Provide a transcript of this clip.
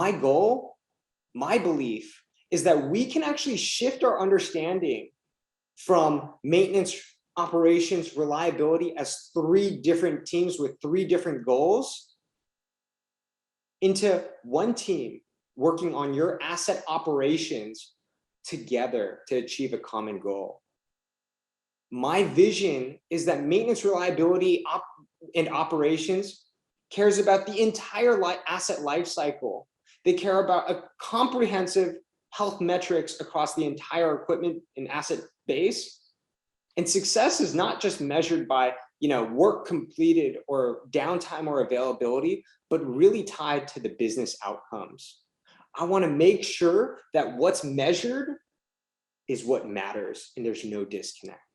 my goal, my belief is that we can actually shift our understanding from maintenance, operations, reliability as 3 different teams with 3 different goals into one team working on your asset operations together to achieve a common goal. My vision is that maintenance, reliability, and operations cares about the entire asset life cycle. They care about a comprehensive health metrics across the entire equipment and asset base. And success is not just measured by, work completed or downtime or availability, but really tied to the business outcomes. I want to make sure that what's measured is what matters and there's no disconnect.